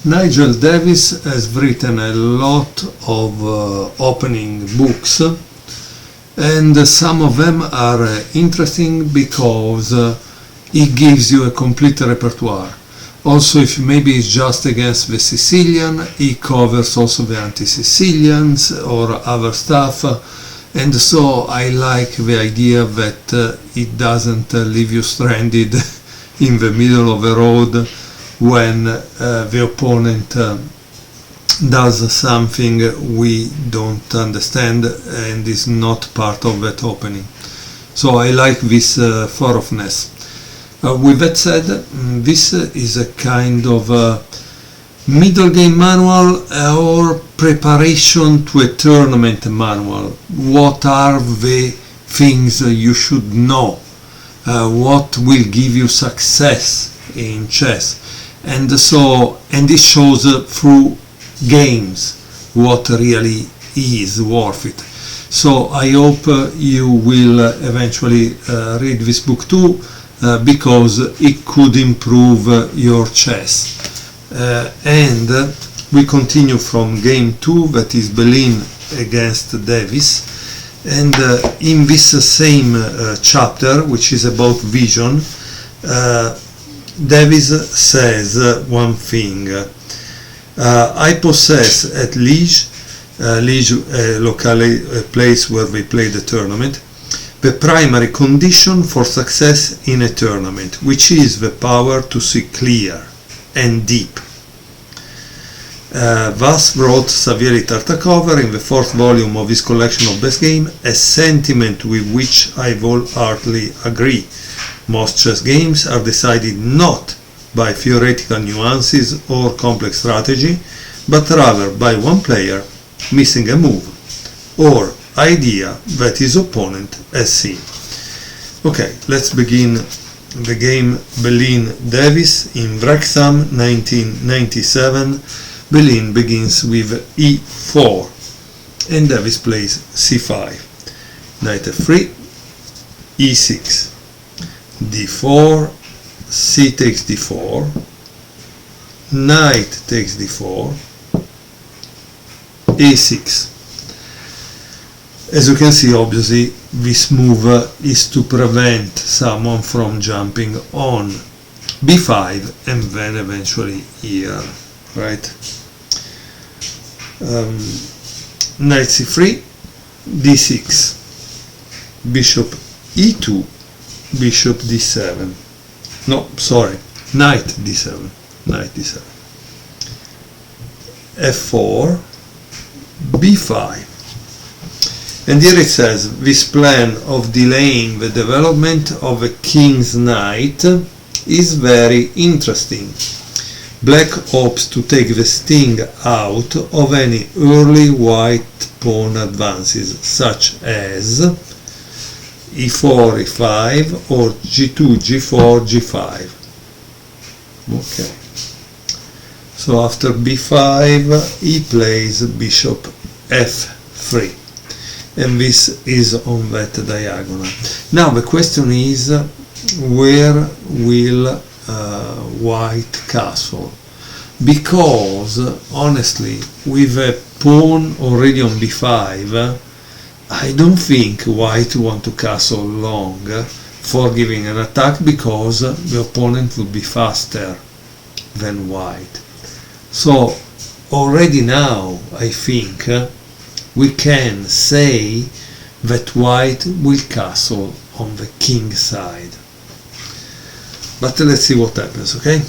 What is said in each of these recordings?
Nigel Davies has written a lot of opening books, and some of them are interesting because it gives you a complete repertoire. Also, if maybe it's just against the Sicilian, it covers also the anti-Sicilians or other stuff, and so I like the idea that it doesn't leave you stranded in the middle of the road when the opponent does something we don't understand and is not part of that opening. So I like this thoroughness. With that said, this is a kind of middle game manual or preparation to a tournament manual. What are the things you should know? What will give you success in chess? And it shows through games what really is worth it. So I hope you will eventually read this book too, because it could improve your chess. And we continue from game 2, that is Belin against Davies, and in this same chapter, which is about vision, Davies says one thing: I possess at Liège, locally a place where we play the tournament, the primary condition for success in a tournament, which is the power to see clear and deep. Thus wrote Savieri Tartakover in the 4th volume of his collection of best game, a sentiment with which I wholeheartedly agree. Most chess games are decided not by theoretical nuances or complex strategy, but rather by one player missing a move or idea that his opponent has seen. Okay, let's begin the game Belin-Davies in Wrexham 1997. Belin begins with e4 and Davies plays c5, knight f3, e6, d4, c takes d4, knight takes d4, a6. As you can see, obviously this move is to prevent someone from jumping on b5 and then eventually here, right? Knight c3, d6, bishop e2, bishop d7, no, sorry, knight d7, knight d7, f4, b5. And here it says, this plan of delaying the development of a king's knight is very interesting. Black hopes to take the sting out of any early white pawn advances, such as e4, e5, or g2, g4, g5. Okay. So after b5, he plays bishop f3. And this is on that diagonal. Now the question is, where will white castle? Because honestly, with a pawn already on b5, I don't think white want to castle long for giving an attack, because the opponent would be faster than white. So already now I think we can say that white will castle on the king side. But let's see what happens, okay?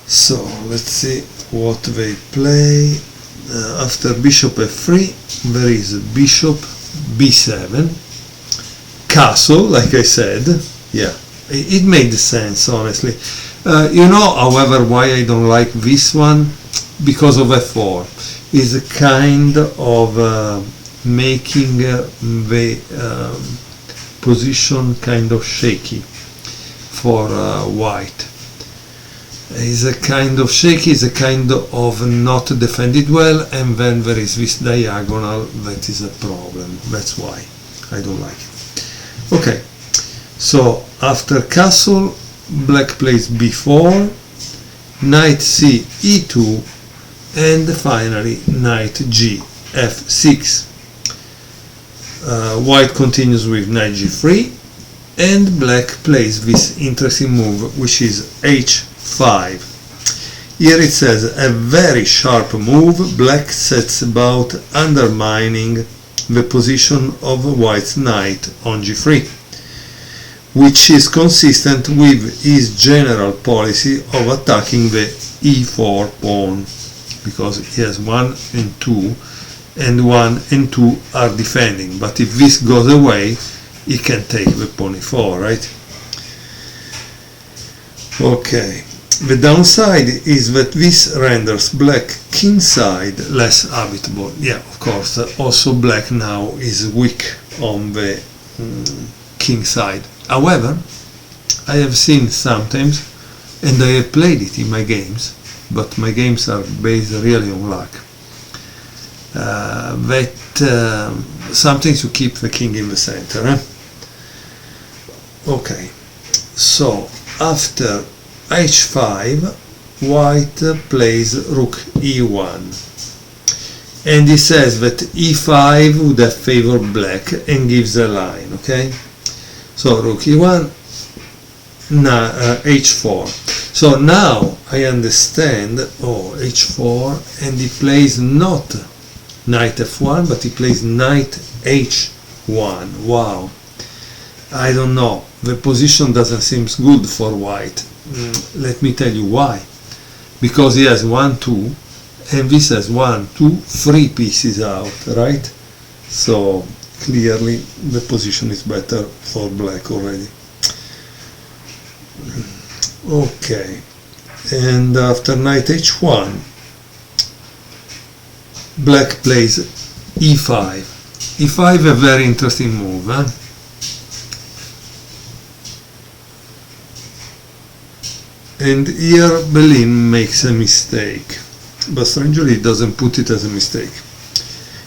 So let's see what they play. After bishop f3, there is bishop b7, castle, like I said. Yeah, it made sense, honestly. You know, however, why I don't like this one? Because of f4. Is a kind of making the position kind of shaky for white. Is a kind of shaky, is a kind of not defended well, and then there is this diagonal that is a problem. That's why I don't like it. Okay, so after castle, black plays b4, knight c e2, and finally knight g f6. White continues with knight g3, and black plays this interesting move, which is h5. Here it says a very sharp move. Black sets about undermining the position of white's knight on g3, which is consistent with his general policy of attacking the e4 pawn, because he has 1 and 2, and 1 and 2 are defending, but if this goes away he can take the pawn e4, right? Okay. The downside is that this renders black kingside less habitable. Yeah, of course, also black now is weak on the king side. However, I have seen sometimes, and I have played it in my games, but my games are based really on luck, that sometimes you keep the king in the center. Okay, so after h5, white plays rook e1, and he says that e5 would have favored black and gives a line. Okay, so rook e1, h4. So now I understand. Oh, h4, and he plays not knight f1, but he plays knight h1. Wow, I don't know, the position doesn't seem good for white. Let me tell you why. Because he has 1, 2, and this has 1, 2, 3 pieces out, right? So clearly the position is better for black already. Okay, and after knight h1, black plays e5. e5, a very interesting move, huh? And here Berlin makes a mistake, but strangely he doesn't put it as a mistake.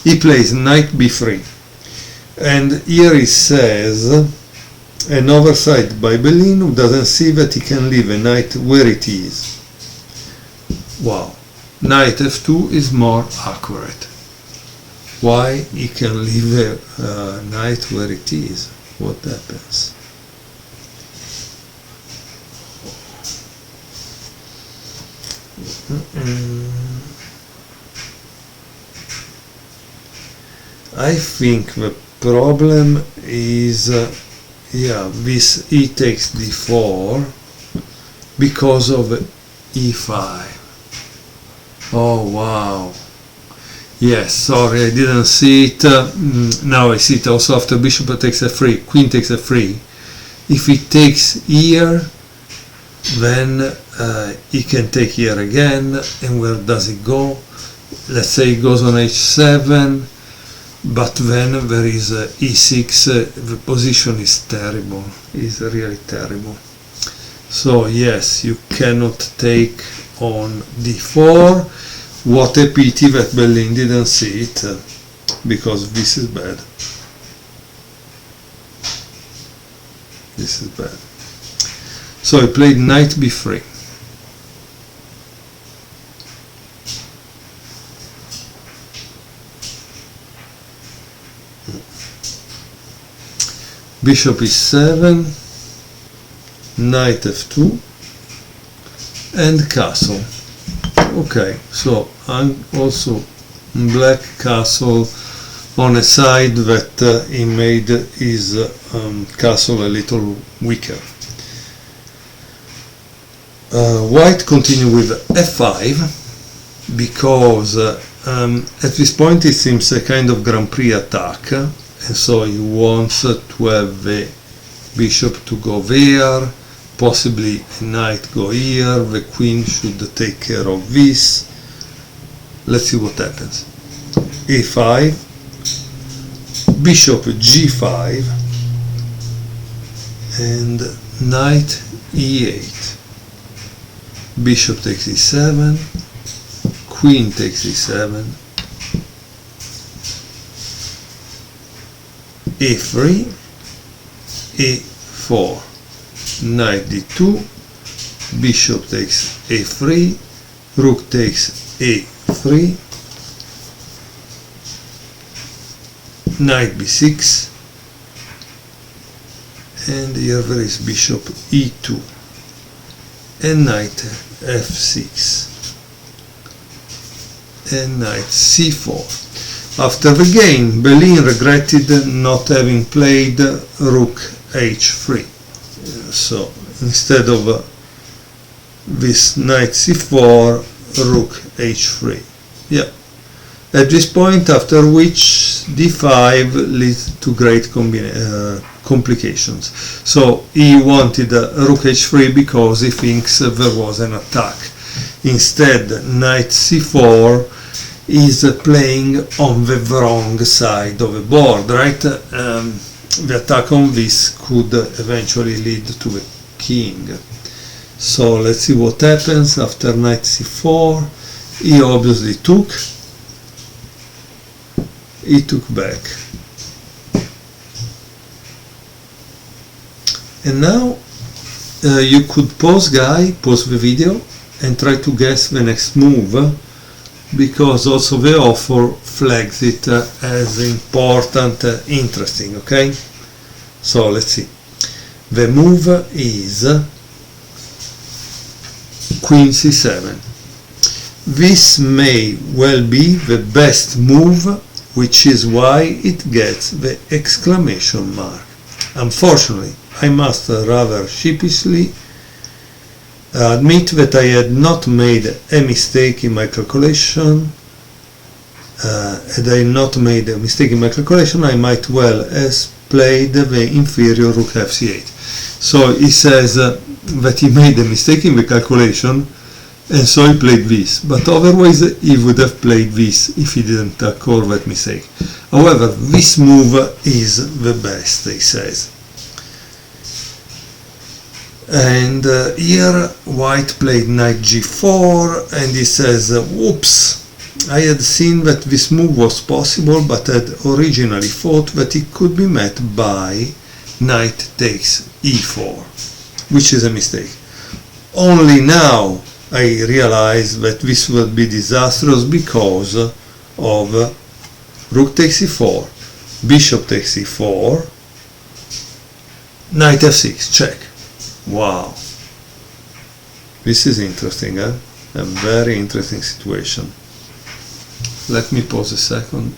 He plays knight b3, and here he says an oversight by Berlin, who doesn't see that he can leave a knight where it is. Wow, knight f2 is more accurate. Why he can leave a knight where it is? What happens? I think the problem is this e takes d4 because of e5. Oh wow, yes, sorry, I didn't see it. Now I see it also after bishop takes f3, queen takes f3. If he takes here, then he can take here again, and where does he go? Let's say he goes on h7, but then there is e6. The position is terrible, is really terrible. So yes, you cannot take on d4. What a pity that Berlin didn't see it, because this is bad. This is bad. So he played knight b3. Bishop e7, knight f2, and castle. Okay, so I'm also black castle on a side that he made his castle a little weaker. White continue with f5, because at this point it seems a kind of Grand Prix attack, and so he wants to have the bishop to go there, possibly a knight go here, the queen should take care of this. Let's see what happens. e5, bishop g5, and knight e8. Bishop takes e7, queen takes e7, e3, e4, knight d2, bishop takes a3, rook takes a3, knight b6, and here there is bishop e2 and knight f6 and knight c4. After the game, Berlin regretted not having played rook h3. So instead of this knight c4, rook h3. Yeah. At this point, after which d5 leads to great complications. So he wanted rook h3 because he thinks there was an attack. Instead, knight c4 is playing on the wrong side of the board, right? The attack on this could eventually lead to the king. So let's see what happens after knight c4. He obviously took. He took back. And now you could pause the video and try to guess the next move, because also the author flags it as important, interesting, okay? So let's see. The move is queen c7. This may well be the best move, which is why it gets the exclamation mark. Unfortunately, I must rather sheepishly admit that I had not made a mistake in my calculation. Had I not made a mistake in my calculation, I might well have played the inferior rook fc8. So he says that he made a mistake in the calculation, and so he played this, but otherwise he would have played this if he didn't occur that mistake. However, this move is the best, he says. And here white played knight g4, and he says, whoops, I had seen that this move was possible, but had originally thought that it could be met by knight takes e4, which is a mistake. Only now I realize that this will be disastrous because of rook takes e4, bishop takes e4, knight f6, check. Wow, this is interesting, eh? A very interesting situation. Let me pause a second.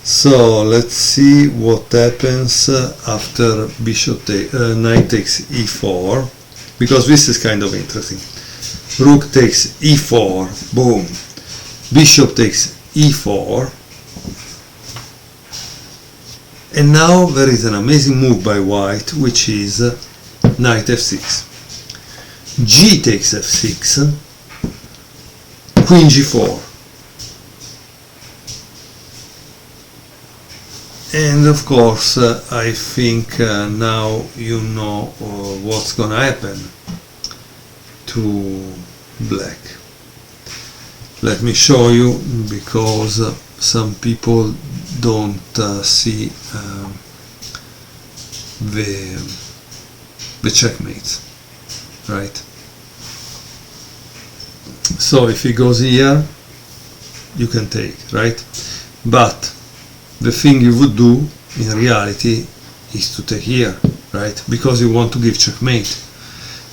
So let's see what happens after knight takes e4, because this is kind of interesting. Rook takes e4, boom. Bishop takes e4. And now there is an amazing move by white, which is knight f6. G takes f6, queen g4. And of course, I think now you know what's gonna happen to black. Let me show you, because some people don't see the checkmate, right? So if he goes here, you can take, right? But the thing you would do in reality is to take here, right? Because you want to give checkmate.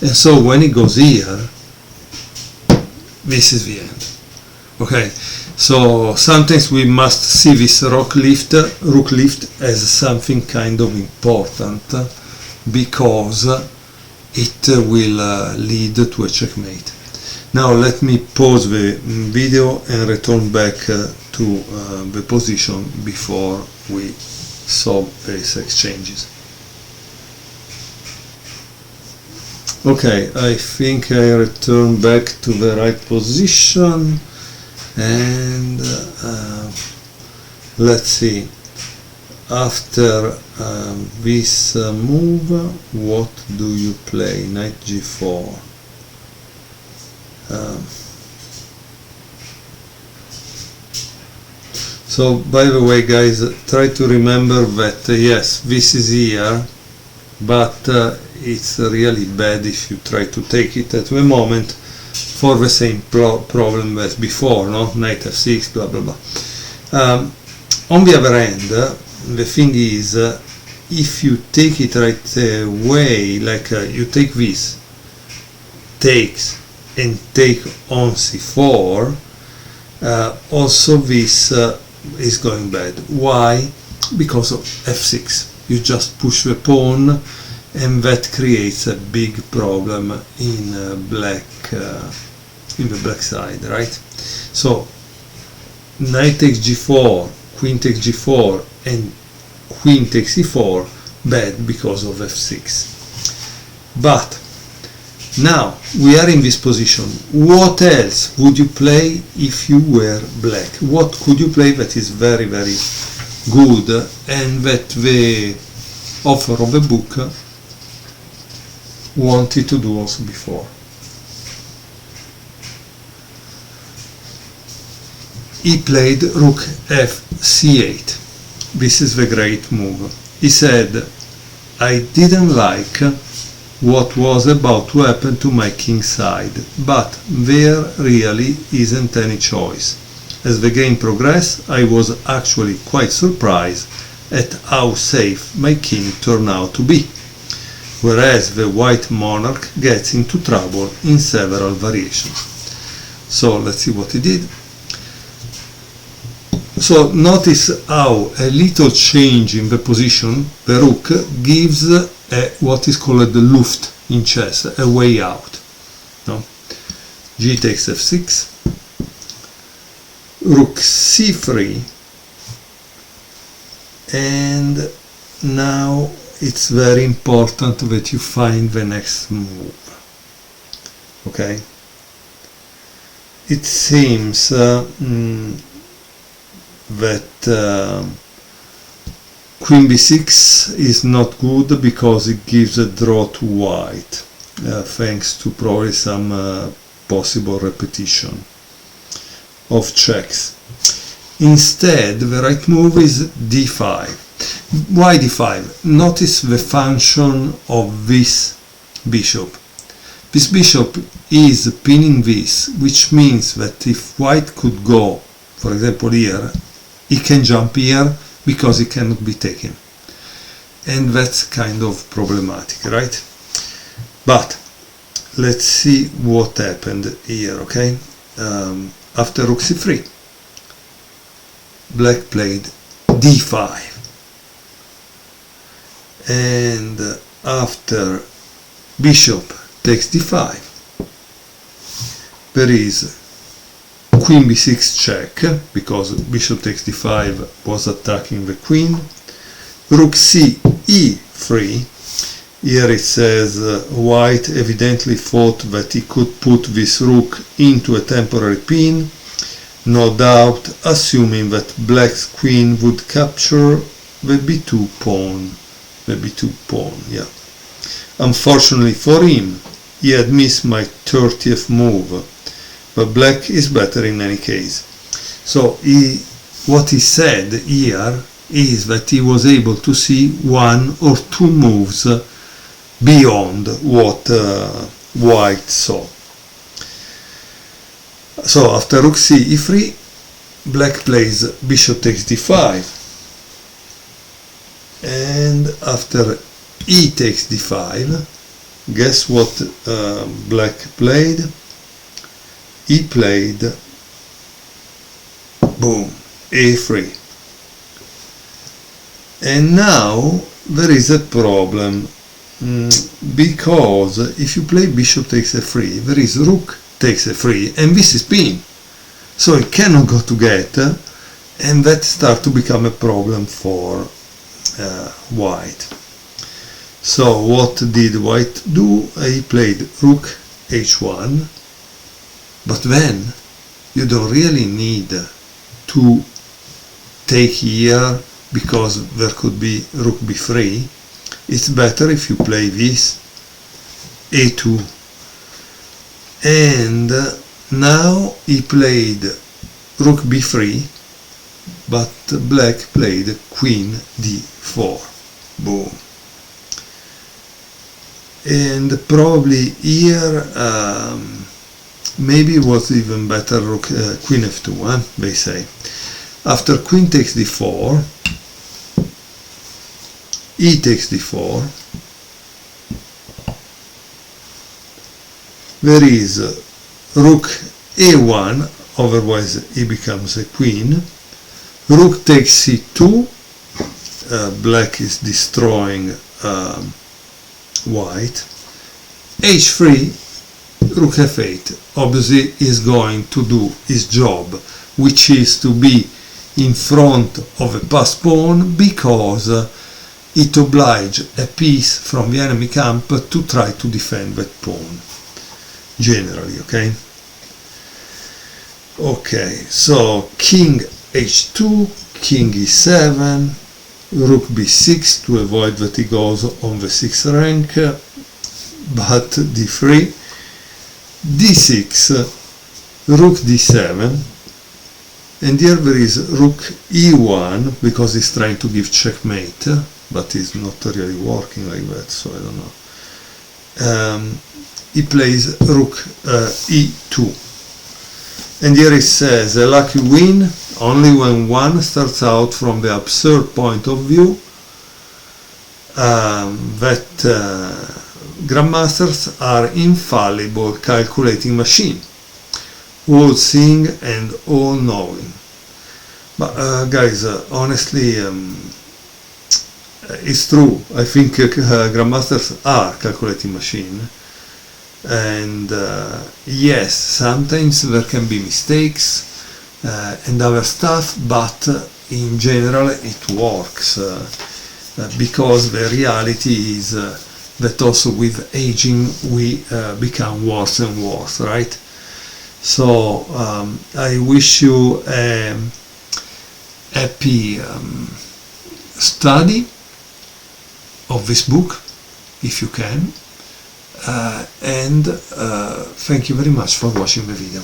And so when he goes here, this is the end. Okay, so sometimes we must see this rook lift as something kind of important, because it will lead to a checkmate. Now let me pause the video and return back to the position before we solve these exchanges. Okay, I think I return back to the right position, and let's see, after this move, what do you play? Knight g4. So by the way, guys, try to remember that yes, this is here, but it's really bad if you try to take it at the moment for the same problem as before, no? Knight f6, blah blah blah. On the other hand, the thing is, if you take it right away, like you take this, takes, and take on c4, also this is going bad. Why? Because of f6. You just push the pawn, and that creates a big problem in the black side, right? So knight takes g4, queen takes g4, and queen takes e4, bad because of f6. But now we are in this position. What else would you play if you were black? What could you play that is very, very good and that the author of the book wanted to do also before? He played rook f(c8). This is the great move. He said, I didn't like what was about to happen to my king side, but there really isn't any choice. As the game progressed, I was actually quite surprised at how safe my king turned out to be, whereas the white monarch gets into trouble in several variations. So let's see what he did. So notice how a little change in the position, the rook, gives what is called the Luft in chess, a way out. No? G takes f6, rook c3, and now it's very important that you find the next move. Okay? It seems that queen b6 is not good because it gives a draw to white, thanks to probably some possible repetition of checks. Instead, the right move is d5. Why d5? Notice the function of this bishop. This bishop is pinning this, which means that if white could go, for example here, he can jump here because he cannot be taken. And that's kind of problematic, right? But let's see what happened here, okay? After rook c3, black played d5. And after bishop takes d5, there is queen b6 check, because bishop takes d5 was attacking the queen. Rook c e3. Here it says white evidently thought that he could put this rook into a temporary pin, no doubt assuming that black's queen would capture the b2 pawn. Yeah. Unfortunately for him, he had missed my 30th move, but black is better in any case. So what he said here is that he was able to see one or two moves beyond what white saw. So after rook c e3, black plays bishop takes d5, and after e takes d5, guess what black played? He played, boom, a3. And now there is a problem, because if you play bishop takes f3, there is rook takes f3, and this is pin, so it cannot go together, and that starts to become a problem for white. So what did white do? He played rook h1, but then you don't really need to take here because there could be rook b3. It's better if you play this a2. And now he played rook b3, but black played queen d4. Boom. and probably here maybe it was even better rook queen f2, they say. After queen takes d4, e takes d4, there is rook a1, otherwise he becomes a queen. Rook takes c2, black is destroying white. h3, rook f8, obviously is going to do his job, which is to be in front of a passed pawn, because it obliges a piece from the enemy camp to try to defend that pawn, generally, okay? Okay, so king h2, king e7, rook b6 to avoid that he goes on the 6th rank, but d3, d6, rook d7, and here there is rook e1, because he's trying to give checkmate, but it's not really working like that, so I don't know. He plays rook e2. And here it says, a lucky win only when one starts out from the absurd point of view that grandmasters are infallible calculating machine, all seeing and all knowing. But guys, honestly, it's true. I think grandmasters are calculating machine. And yes, sometimes there can be mistakes and other stuff, but in general it works, because the reality is that also with aging we become worse and worse, right? So I wish you a happy study of this book, if you can. And thank you very much for watching the video.